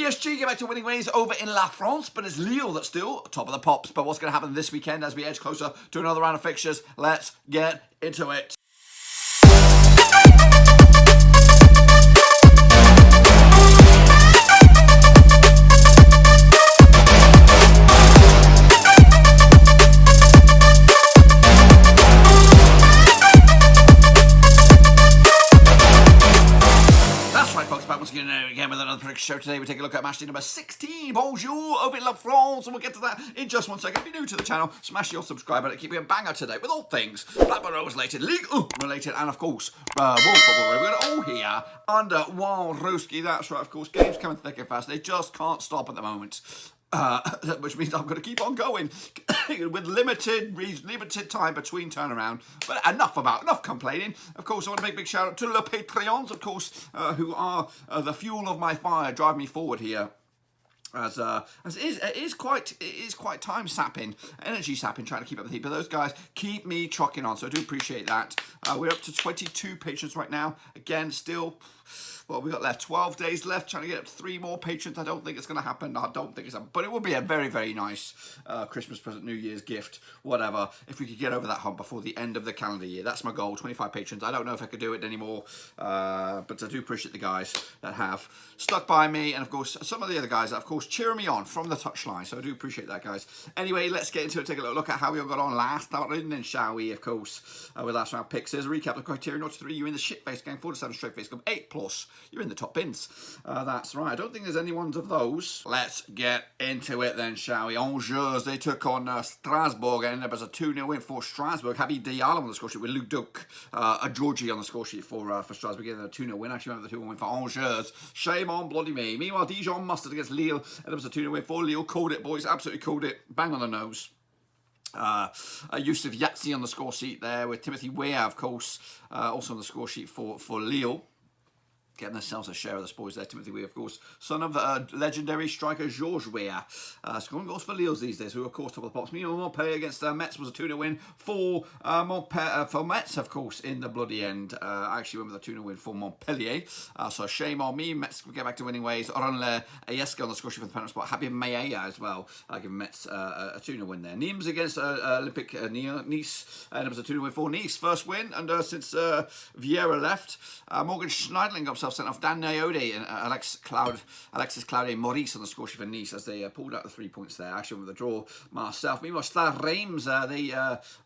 PSG get back to winning ways over in La France, but it's Lille that's still top of the pops. But what's going to happen this weekend as we edge closer to another round of fixtures? Let's get into it. Again with another prediction show. Today we take a look at matchday number 16. Bonjour over in La France, and we'll get to that in just one second. If you're new to the channel, smash your subscribe button. Keep it a banger today with all things Blackburn Rovers related, Ligue related, and of course world football. We've got it all here under one Ruski. That's right, of course. Games coming thick and fast. They just can't stop at the moment. Which means I'm going to keep on going with limited time between turnaround. But enough complaining. Of course, I want to make a big shout out to Le Patreons, of course, who are the fuel of my fire, drive me forward here. As it is quite time sapping, energy sapping, trying to keep up with the heat. But those guys keep me trucking on, so I do appreciate that. We're up to 22 patrons right now. Again, still. Well, we got left 12 days left, trying to get up to 3 more patrons. I don't think it's going to happen. I don't think it's happening. But it would be a very, very nice Christmas present, New Year's gift, whatever, if we could get over that hump before the end of the calendar year. That's my goal, 25 patrons. I don't know if I could do it anymore, but I do appreciate the guys that have stuck by me. And, of course, some of the other guys that, of course, cheering me on from the touchline. So I do appreciate that, guys. Anyway, let's get into it. Take a look at how we all got on last night, and then shall we, of course, with last round picks. Here's a recap of the criteria. Notch 3, you're in the shit face game. 4 to 7 straight face game. 8+, you're in the top bins. That's right. I don't think there's any ones of those. Let's get into it then, shall we? Angers, they took on Strasbourg, and ended up as a 2-0 win for Strasbourg. Habib Diallo on the score sheet with Luke Duke, a Georgie on the score sheet for Strasbourg, getting a 2-0 win. Actually, went with the 2-1 win for Angers. Shame on bloody me. Meanwhile, Dijon mustard against Lille, and it was a 2-0 win for Lille. Called it, boys. Absolutely called it. Bang on the nose. Yusuf Yatsi on the score sheet there with Timothy Weah, of course, also on the score sheet for Lille. Getting themselves a share of the spoils there. Timothy Weah, of course, son of legendary striker Georges Weah. Scoring goals for Lille these days, who are, of course, top of the pops. Meanwhile, Montpellier against Metz was a 2-0 win for Metz, of course, in the bloody end. I actually went with a 2-0 win for Montpellier. So shame on me. Metz will get back to winning ways. Oranle AS on the score sheet for the penalty spot. Habib Maya as well. Giving Metz a 2-0 win there. Nîmes against Olympique Nice. And it was a 2-0 win for Nice. First win. And since Vieira left, Morgan Schneidling got sent off. Dan Naode and Alexis Claude Maurice on the score sheet for Nice as they pulled out the 3 points there. Actually with the draw myself. Meanwhile, Stade Reims, they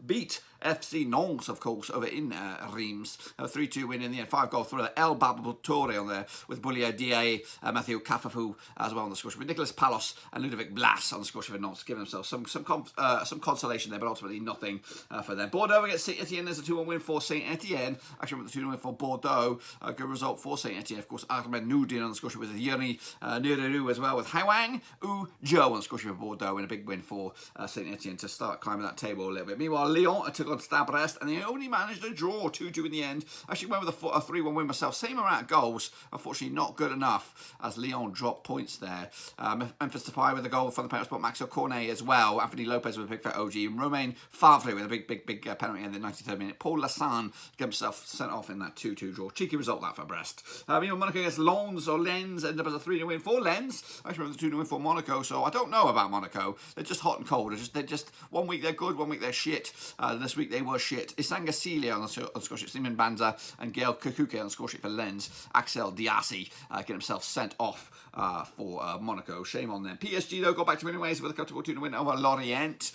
beat FC Nantes, of course, over in Reims. A 3-2 win in the end. 5-goal thriller. El Babatoure on there with Boulia Diaye, Mathieu Cafafu as well on the score sheet. With Nicolas Palos and Ludovic Blas on the score sheet for Nantes, giving themselves some consolation there, but ultimately nothing for them. Bordeaux against Saint-Étienne. There's a 2-1 win for Saint-Étienne. Actually with the 2-1 win for Bordeaux. A good result for Saint-Étienne. Of course, Ahmed Noudin on the score sheet with Yoni Niru as well, with Hwang Joe on the score sheet for Bordeaux, and a big win for Saint-Étienne to start climbing that table a little bit. Meanwhile, Lyon took on Stade Brest, and they only managed to draw 2-2 in the end. Actually went with a 3-1 win myself. Same amount of goals, unfortunately not good enough as Lyon dropped points there. Memphis Depay with a goal from the penalty spot. Maxo Cornet as well. Anthony Lopez with a big fat OG. And Romain Favre with a big penalty in the 93rd minute. Paul Lassan got himself sent off in that 2-2 draw. Cheeky result that for Brest. Meanwhile, Monaco against Lens ended up as a 3-0 win for Lens. Actually, with a 2-0 win for Monaco. So I don't know about Monaco. They're just hot and cold. They're just 1 week they're good, 1 week they're shit. This week they were shit. Isanga Celia on the score sheet, Simon Banza and Gael Kukuke on the score sheet for Lens. Axel Diassi get himself sent off for Monaco. Shame on them. PSG, though, got back to winning ways with a comfortable 2-0 win over Lorient.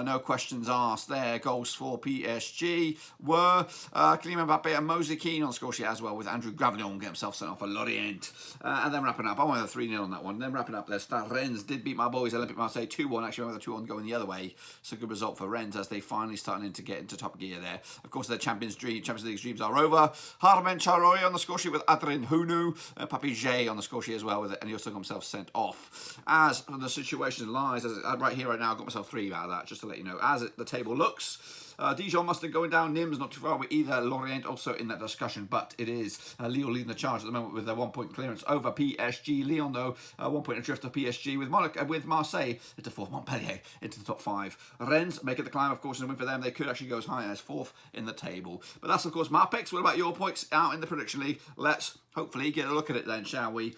No questions asked there. Goals for PSG were Kylian Mbappe and Mose Keane on the score sheet as well, with Andrew Gravillon get himself sent off for Lorient. And then wrapping up, I went with a 3-0 on that one. Then wrapping up there, Rennes did beat my boys, Olympique Marseille 2-1. Actually, went with a 2-1 going the other way. So good result for Rennes as they finally starting to get into top gear there. Of course, their Champions League dreams are over. Harmen Charoy on the score sheet with Adrien Hunu. Papi J on the score sheet as well, and he also got himself sent off. As the situation lies, right here, right now, I've got myself 3 out of that, just to let you know. As the table looks, Dijon mustard going down. Nîmes not too far away either. Lorient also in that discussion, but it is Lyon leading the charge at the moment with their 1 point clearance over PSG. Lyon, though, 1 point adrift of PSG with Marseille into 4th. Montpellier into the top 5. Rennes make it the climb, of course, and a win for them. They could actually go as high as 4th in the table. But that's, of course, my picks. What about your picks out in the prediction league? Let's hopefully get a look at it then, shall we?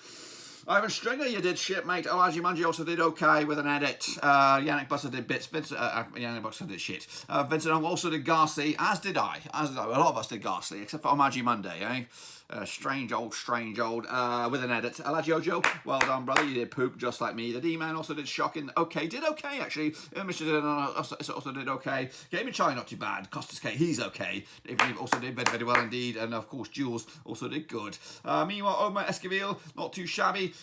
Ivan Stringer, you did shit, mate. Olaji Munji also did okay with an edit. Yannick Buster did bits. Yannick Buster did shit. Vincent Hong also did ghastly, as did I. A lot of us did ghastly, except for Omaji Monday, eh? Strange old, with an edit. Alaji Ojo, well done, brother. You did poop just like me. The D-Man also did shocking. Okay, did okay, actually. Mr. also did okay. Gaming Charlie, not too bad. Costas K, he's okay. David also did very, very well indeed. And of course, Jules also did good. Meanwhile, Omar Esquivel, not too shabby.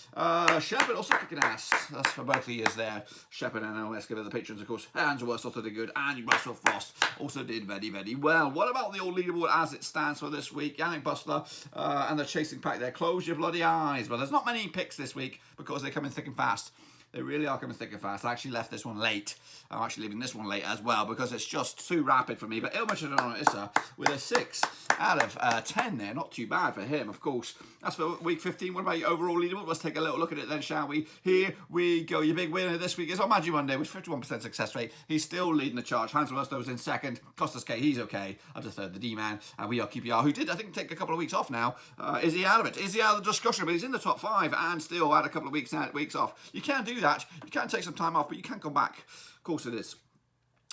Shepard also kicking ass. That's for both of you there. Shepard and Omar Esquivel, the patrons, of course. Answorth also did good. And Russell Frost also did very, very well. What about the old leaderboard as it stands for this week? Yannick Bustler. And the chasing pack there. Close your bloody eyes. But there's not many picks this week because they come in thick and fast. They really are coming thick and fast. I actually left this one late. I'm actually leaving this one late as well because it's just too rapid for me. But Ilma Chidon Issa with a 6 out of 10 there. Not too bad for him, of course. That's for week 15. What about your overall leaderboard? Let's take a little look at it then, shall we? Here we go. Your big winner this week is on Magic Monday with 51% success rate. He's still leading the charge. Hans Rostow was in second. Costas K, he's okay. Up to third, the D-Man. And we are QPR, who did, I think, take a couple of weeks off now. Is he out of it? Is he out of the discussion? But he's in the top 5 and still had a couple of weeks off. You can do that. You can take some time off, but you can come back. Of course it is.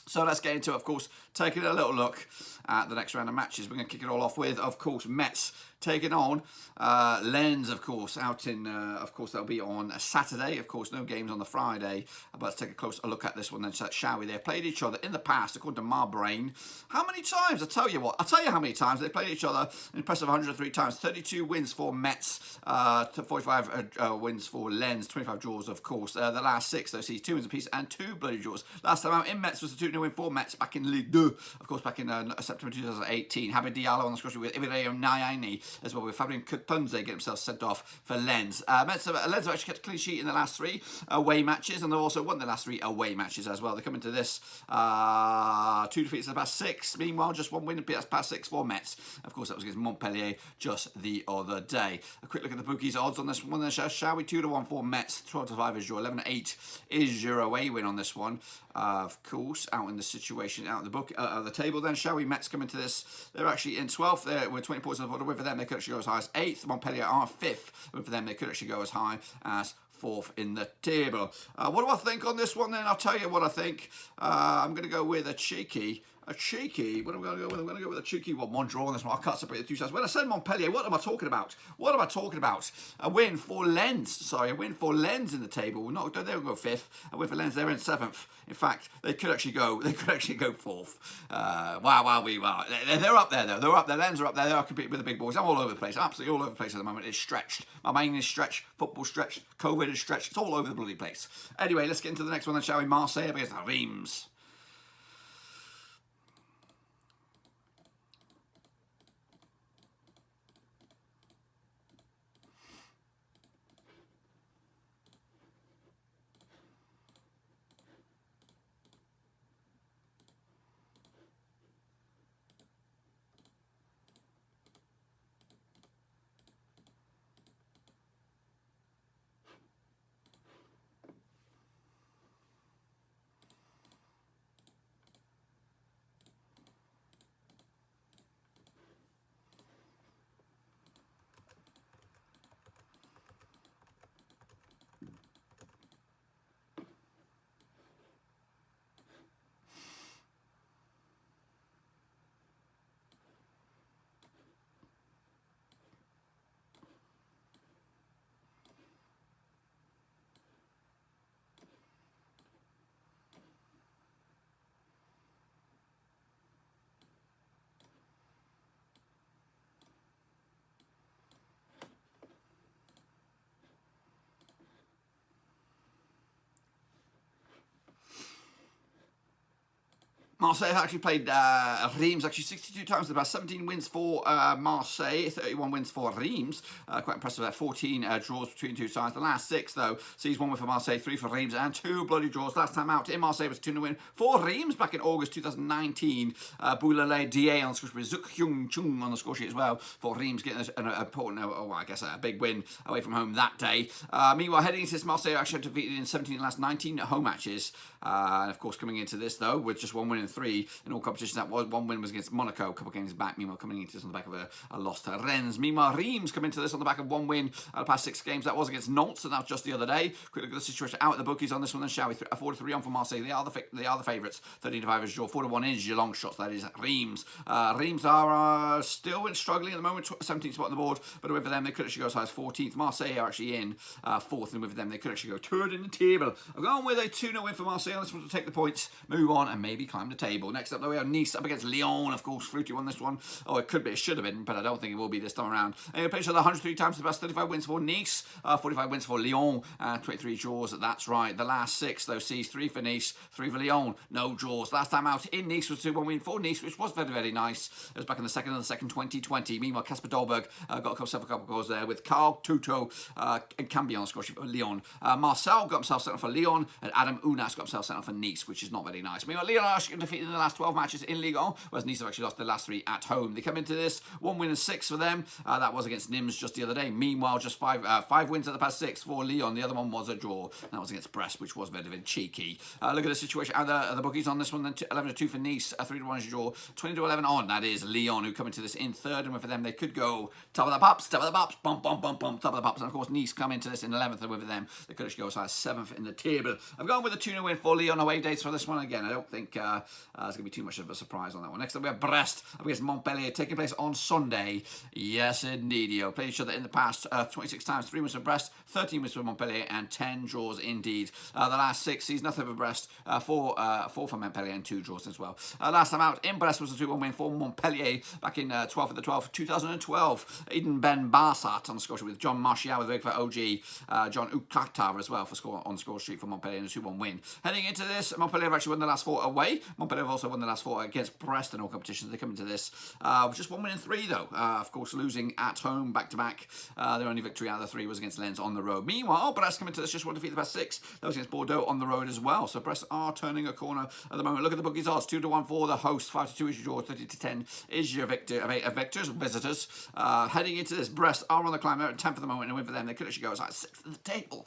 So let's get into, of course, taking a little look at the next round of matches. We're going to kick it all off with, of course, Metz taking on Lens, of course, out in, of course, that'll be on a Saturday. Of course, no games on the Friday. But let's take a closer look at this one then, shall we? They've played each other in the past, according to my brain. How many times? I'll tell you how many times they've played each other. An impressive 103 times. 32 wins for Metz, 45 wins for Lens, 25 draws, of course. The last 6, though, see 2 wins apiece and 2 bloody draws. Last time out in Metz was a 2-0 win for Metz back in Ligue 2, of course, back in September 2018. Habib Diallo on the score with Ibrahim Nayani as well, with Fabian Kutunze getting himself sent off for Lens. Lens have actually kept a clean sheet in the last 3 away matches, and they've also won the last 3 away matches as well. They come into this 2 defeats in the past 6. Meanwhile, just 1 win in the past 6 for Metz. Of course, that was against Montpellier just the other day. A quick look at the bookies' odds on this one then, shall we? 2-1 for Metz, 12-5 is your 11-8 is your away win on this one. Of course, out in the situation, out of the book, the table then, shall we? Metz come into this. They're actually in 12th there with 20 points on the board. Win for them, they could actually go as high as 8th. Montpellier are 5th. Win for them, they could actually go as high as 4th in the table. What do I think on this one then? I'll tell you what I think. I'm going to go with a cheeky. What am I going to go with? I'm going to go with a cheeky one draw on this one. I can't separate the two sides. When I said Montpellier, what am I talking about? A win for Lens. Sorry, a win for Lens in the table. They don't go 5th. A win for Lens, they're in 7th. In fact, they could actually go 4th. Wow. They're up there though. They're up there. Lens are up there. They are competing with the big boys. I'm all over the place. I'm absolutely all over the place at the moment. It's stretched. My mind is stretched. Football stretched. COVID is stretched. It's all over the bloody place. Anyway, let's get into the next one then, shall we? Marseille against Reims. Marseille actually played Reims actually 62 times. About 17 wins for Marseille, 31 wins for Reims. Quite impressive there. 14 draws between two sides. The last 6 though sees 1 win for Marseille, 3 for Reims, and 2 bloody draws. Last time out in Marseille was 2-0 win for Reims back in August 2019. Boulale Da on the score sheet with Zuk Hyung Chung on the score sheet as well for Reims, getting an important, a big win away from home that day. Meanwhile, heading into this, Marseille actually defeated in 17 of the last 19 home matches. And of course, coming into this though with just 1 win in 3 in all competitions. That was one win was against Monaco, a couple of games back. Meanwhile, coming into this on the back of a loss to Rennes. Meanwhile, Reims come into this on the back of one win out of the past 6 games. That was against Nantes, and that was just the other day. Quick look at the situation out at the bookies on this one, then, shall we? 4-3 on for Marseille. They are the favourites. 13-5 is draw. 4-1 is your long shots. That is Reims. Reims are still struggling at the moment. 17th spot on the board, but with them they could actually go as high as 14th. Marseille are actually in 4th, and with them they could actually go 3rd in the table. I've gone with a 2-0 win for Marseille. This one to take the points, move on, and maybe climb the table. Next up, though, we have Nice up against Lyon. Of course, fruity on this one. Oh, it could be. It should have been, but I don't think it will be this time around. And played each other 103 times the best. 35 wins for Nice, 45 wins for Lyon, and 23 draws. That's right. The last 6, though, sees 3 for Nice, 3 for Lyon. No draws. Last time out in Nice was 2-1 win for Nice, which was very, very nice. It was back in the 2020. Meanwhile, Kasper Dolberg got himself a couple of goals there with Carl Tuto and Cambion on score sheet for Lyon. Marcel got himself sent off for Lyon, and Adam Unas got himself sent off for Nice, which is not very nice. Meanwhile, Lyon are actually defeated in the last 12 matches in Ligue 1, whereas Nice have actually lost the last 3 at home. They come into this 1 win and 6 for them. That was against Nîmes just the other day. Meanwhile, just 5 wins at the past 6 for Lyon. The other one was a draw. That was against Brest, which was very, very cheeky. Look at the situation out the bookies on this one. Then 11-2 for Nice, 3-1 is your draw. 20-11 on. That is Lyon, who come into this in 3rd, and for them they could go top of the pops, bump, top of the pops. And of course, Nice come into this in 11th, and with them they could actually go as high as 7th in the table. I've gone with a 2-0 win for Lyon away dates for this one. Again, I don't think there's going to be too much of a surprise on that one. Next up, we have Brest up against Montpellier, taking place on Sunday. Yes, indeed. Played each other in the past 26 times. 3 wins for Brest, 13 wins for Montpellier, and 10 draws indeed. The last 6 sees nothing for Brest, 4 for Montpellier, and 2 draws as well. Last time out in Brest was a 2-1 win for Montpellier back in 12th of the 12th, 2012. Eden Ben Barsat on the score sheet with John Martial with for OG, John Ukata as well on score sheet for Montpellier in a 2-1 win. Heading into this, Montpellier have actually won the last 4 away. Montpellier have also won the last 4 against Brest in all competitions. They come into this just 1 win and 3 though. Of course, losing at home back to back. Their only victory out of the 3 was against Lens on the road. Meanwhile, Brest come into this just 1 defeat the past 6. That was against Bordeaux on the road as well. So Brest are turning a corner at the moment. Look at the bookies odds: 2-1 for the host, 5-2 is your draw, 30-10 is your visitors. Heading into this, Brest are on the climb. They're at 10th at the moment, and a win for them they could actually go as high as 6th in the table.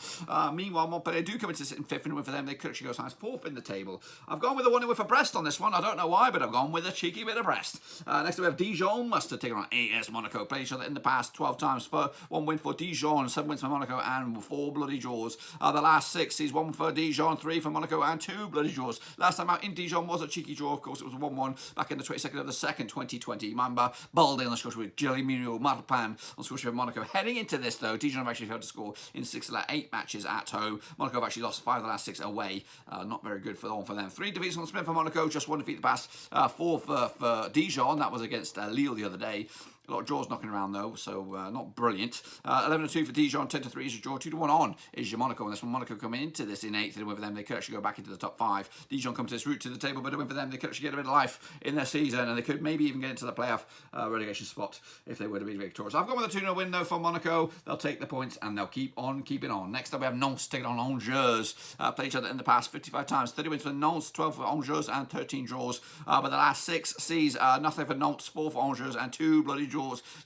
Meanwhile, Montpellier do come into this in 5th, and a win for them they could actually go as high as 4th in the table. I've gone with a 1-0 win for Brest on this one. I don't know why, but I've gone with a cheeky bit of Brest. Next up, we have Dijon must take on AS Monaco. Played each other in the past 12 times. For 1 win for Dijon, 7 wins for Monaco, and 4 bloody draws. The last 6 sees 1 for Dijon, 3 for Monaco, and 2 bloody draws. Last time out in Dijon was a cheeky draw. Of course, it was a 1-1 back in the 22nd of the 2nd, 2020. Mamba Balde on the score sheet with Gelimino Marpan on the score sheet for Monaco. Heading into this, though, Dijon have actually failed to score in 6 of the 8 matches at home. Monaco have actually lost 5 of the last 6 away. Not very good for them. 3 defeats on the spin for Monaco, just 1 defeat the past. 4 for Dijon. That was against Lille the other day. A lot of draws knocking around though, so not brilliant. 11-2 for Dijon, 10-3 is your draw, 2-1 on is your Monaco. And this one, Monaco coming into this in 8th, and with them they could actually go back into the top 5. Dijon come to this route to the table, but a win for them they could actually get a bit of life in their season, and they could maybe even get into the playoff relegation spot if they were to be victorious. I've gone with a 2-0 win though for Monaco. They'll take the points and they'll keep on keeping on. Next up we have Nantes taking on Angers. Played each other in the past 55 times, 30 wins for Nantes, 12 for Angers, and 13 draws. But the last 6 sees nothing for Nantes, 4 for Angers, and 2 bloody draws.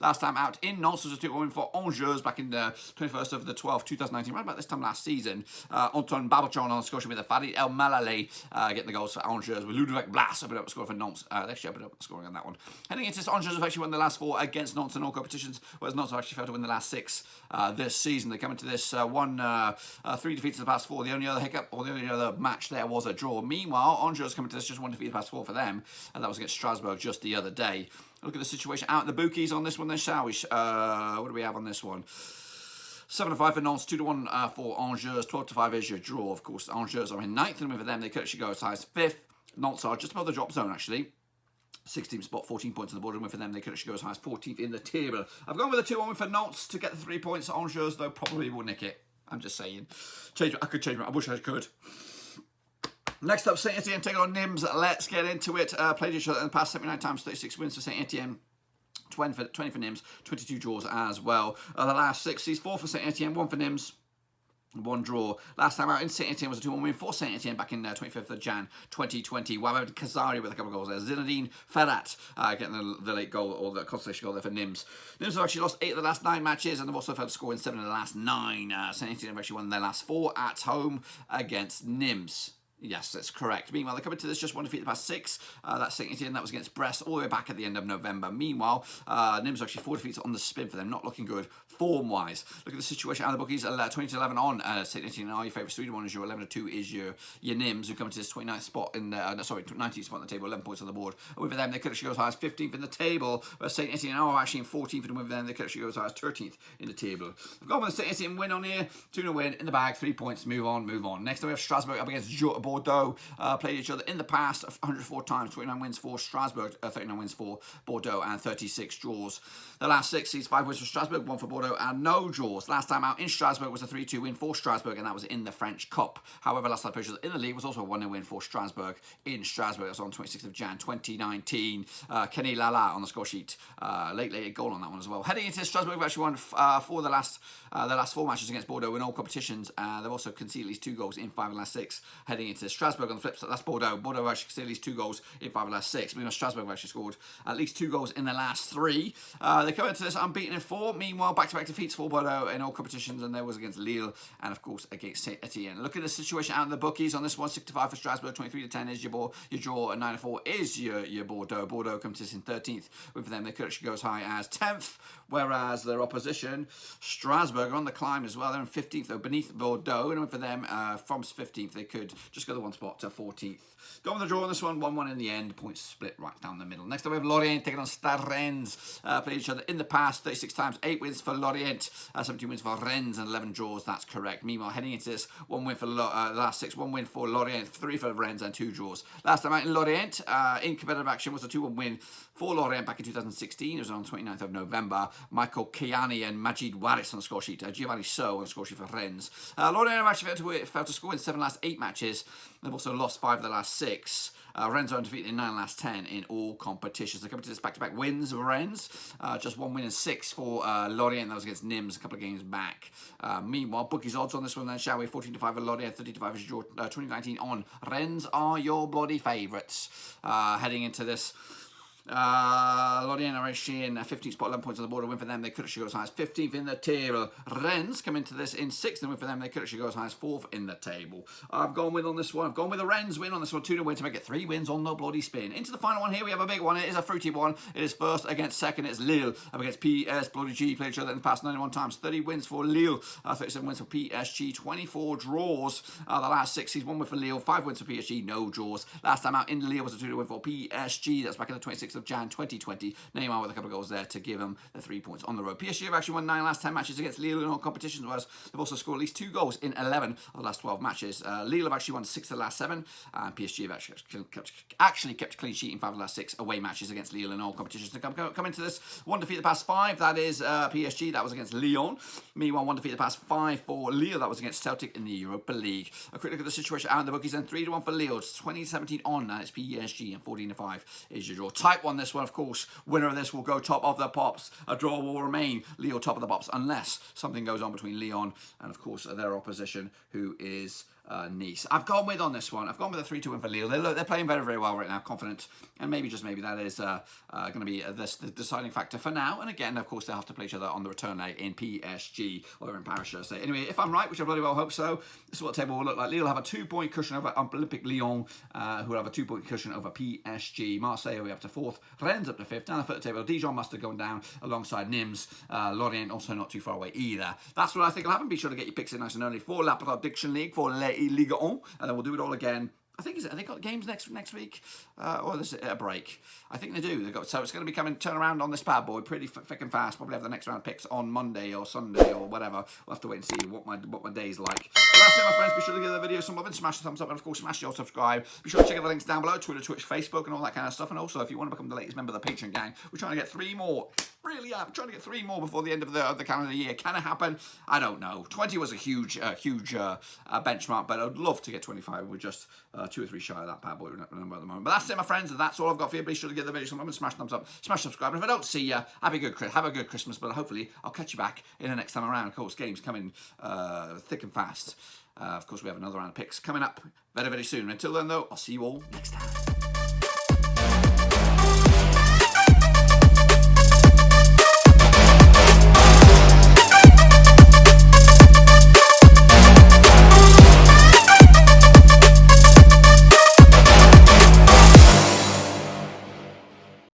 Last time out in Nantes was a 2-1 win for Angers back in the 21st of the 12th, 2019, right about this time last season. Anton Babachon on score with the Farid El Malale getting the goals for Angers, with Ludovic Blas opening up the score for Nantes. They actually opened up the scoring on that one. Heading into this, Angers have actually won the last 4 against Nantes in all competitions, whereas Nantes have actually failed to win the last 6 this season. They come into this 3 defeats in the past 4. The only other hiccup, or the only other match there was a draw. Meanwhile, Angers coming to this just 1 defeat in the past 4 for them, and that was against Strasbourg just the other day. Look at the situation out in the bookies on this one then, shall we? What do we have on this one? 7-5 for Nantes, 2-1 for Angers, 12-5 is your draw. Of course, Angers are in 9th, and with them they could actually go as high as 5th. Nantes are just above the drop zone, actually. 16th spot, 14 points on the board, and for them they could actually go as high as 14th in the table. I've gone with a 2-1 win for Nantes to get the 3 points. Angers, though, probably will nick it. I'm just saying. I could change it. I wish I could. Next up, Saint-Étienne taking on Nîmes. Let's get into it. Played each other in the past 79 times, 36 wins for Saint-Étienne. 20 for Nîmes, 22 draws as well. The last 6 sees 4 for Saint-Étienne, 1 for Nîmes, 1 draw. Last time out in Saint-Étienne was a 2-1 win for Saint-Étienne back in 25th of Jan 2020. Wahab Kazari with a couple of goals there. Zinedine Ferrat getting the late goal, or the consolation goal there for Nîmes. Nîmes have actually lost 8 of the last 9 matches, and they've also failed to score in 7 of the last 9. Saint-Étienne have actually won their last 4 at home against Nîmes. Yes, that's correct. Meanwhile, they're coming to this just one defeat the past 6. That's Saint-Étienne. That was against Brest all the way back at the end of November. Meanwhile, Nîmes actually 4 defeats on the spin for them. Not looking good form-wise. Look at the situation out of the bookies. 20-11 on Saint-Étienne are your favourites. 3-1 is your 11-2 is your Nîmes, who come into this 29th spot in the, 19th spot on the table, 11 points on the board. And with them, they could actually go as high as 15th in the table. Where Saint-Étienne are actually in 14th, and with them, they could actually go as high as 13th in the table. I've gone with the Saint-Étienne win on here. 2-0 win in the bag. 3 points. Move on. Next, we have Strasbourg up against Bordeaux. Played each other in the past 104 times, 29 wins for Strasbourg, 39 wins for Bordeaux, and 36 draws. The last 6 sees 5 wins for Strasbourg, 1 for Bordeaux, and no draws. Last time out in Strasbourg was a 3-2 win for Strasbourg, and that was in the French Cup. However, last time played each other in the league was also a 1-0 win for Strasbourg in Strasbourg. That was on 26th of Jan 2019. Kenny Lala on the score sheet. Late goal on that one as well. Heading into Strasbourg, we've actually won for the last 4 matches against Bordeaux in all competitions. They've also conceded at least 2 goals in 5 of the last 6. Heading into Strasbourg on the flip side, that's Bordeaux. Bordeaux have actually conceded at least 2 goals in 5 of the last 6. Meanwhile, Strasbourg have actually scored at least 2 goals in the last 3. They come into this unbeaten in 4. Meanwhile, back-to-back defeats for Bordeaux in all competitions, and there was against Lille and, of course, against Saint-Étienne. Look at the situation out in the bookies on this one. 6-5 for Strasbourg, 23-10 is your draw, and 9-4 is your Bordeaux. Bordeaux comes to this in 13th. With them, they could actually go as high as 10th, whereas their opposition, Strasbourg, are on the climb as well. They're in 15th, though, beneath Bordeaux, and for them, from 15th, they could just go the 1 spot to 14th. Going with the draw on this one, 1-1 in the end. Points split right down the middle. Next up, we have Lorient taking on Stade Rennes. Played each other in the past 36 times. 8 wins for Lorient, 17 wins for Rennes, and 11 draws. That's correct. Meanwhile, heading into this, 1 win for the last 6. 1 win for Lorient, 3 for Rennes, and 2 draws. Last time out in Lorient, in competitive action, was a 2-1 win for Lorient back in 2016. It was on 29th of November. Michael Kiani and Majid Waris on the score sheet. Giovanni So on the score sheet for Rennes. Lorient have actually failed to score in 7 last 8 matches. They've also lost 5 of the last 6. Rennes are undefeated in 9 last 10 in all competitions. They're coming to this back-to-back wins of Rennes. Just 1 win and 6 for Lorient. That was against Nîmes a couple of games back. Meanwhile, bookies odds on this one then, shall we? 14-5 for Lorient, 30-5 is your 2019 on. Rennes are your bloody favourites. Heading into this, Lorient are actually in 15th spot, 11 points on the board. A win for them, they could actually go as high as 15th in the table. Rennes come into this in 6th, and win for them, they could actually go as high as 4th in the table. I've gone with on this one. I've gone with the Rennes win on this one, 2-0 win to make it 3 wins on the bloody spin. Into the final one here, we have a big one. It is a fruity one. It is first against second. It's Lille up against PS. Bloody G played each other in the past 91 times. 30 wins for Lille, 37 wins for PSG, 24 draws. The last 6 seasons, 1 win for Lille, 5 wins for PSG, no draws. Last time out in Lille was a 2-0 win for PSG. That's back in the 26th of Jan 2020. Neymar with a couple of goals there to give them the 3 points on the road. PSG have actually won 9 last 10 matches against Lille in all competitions, whereas they've also scored at least 2 goals in 11 of the last 12 matches. Lille have actually won 6 of the last 7, and PSG have actually kept a clean sheet in 5 of the last 6 away matches against Lille in all competitions. To come into this, 1 defeat the past 5, that is PSG, that was against Lyon. Meanwhile, 1 defeat the past 5 for Lille, that was against Celtic in the Europa League. A quick look at the situation out in the bookies, then 3-1 for Lille, 2017 on, and it's PSG, and 14-5 is your draw. Tight one, this one, of course. Winner of this will go top of the pops. A draw will remain Lille top of the pops unless something goes on between Lyon and, of course, their opposition, who is Nice. I've gone with on this one. I've gone with a 3-2 win for Lille. They're playing very, very well right now, confident, and maybe just maybe that is going to be the deciding factor for now. And again, of course, they'll have to play each other on the return leg in PSG or in Paris, should I say. Anyway, if I'm right, which I bloody well hope so, this is what the table will look like. Lille will have a 2-point cushion over Olympique Lyon, who will have a 2-point cushion over PSG. Marseille will be up to 4th. Rennes up to 5th. Down the foot table, Dijon must have gone down alongside Nîmes. Lorient also not too far away either. That's what I think will happen. Be sure to get your picks in nice and early for La Prediction League, for Ligue 1. And then we'll do it all again. I think have they got games next week, or is it a break? I think they do. So it's going to be turn around on this bad boy pretty thick and fast. Probably have the next round of picks on Monday or Sunday or whatever. We'll have to wait and see what my day's like. But that's it, my friends. Be sure to give the video some love and smash the thumbs up, and of course smash your subscribe. Be sure to check out the links down below: Twitter, Twitch, Facebook, and all that kind of stuff. And also, if you want to become the latest member of the Patreon gang, we're trying to get 3 more. Really, we're trying to get 3 more before the end of the calendar year. Can it happen? I don't know. 20 was a huge benchmark, but I'd love to get 25. We're just 2 or 3 shy of that bad boy number at the moment. But that's it, my friends, and that's all I've got for you. Be sure to give the video some love and smash thumbs up, smash subscribe. And if I don't see you, have a good Christmas. But hopefully, I'll catch you back in the next time around. Of course, games coming thick and fast. Of course, we have another round of picks coming up very, very soon. Until then, though, I'll see you all next time.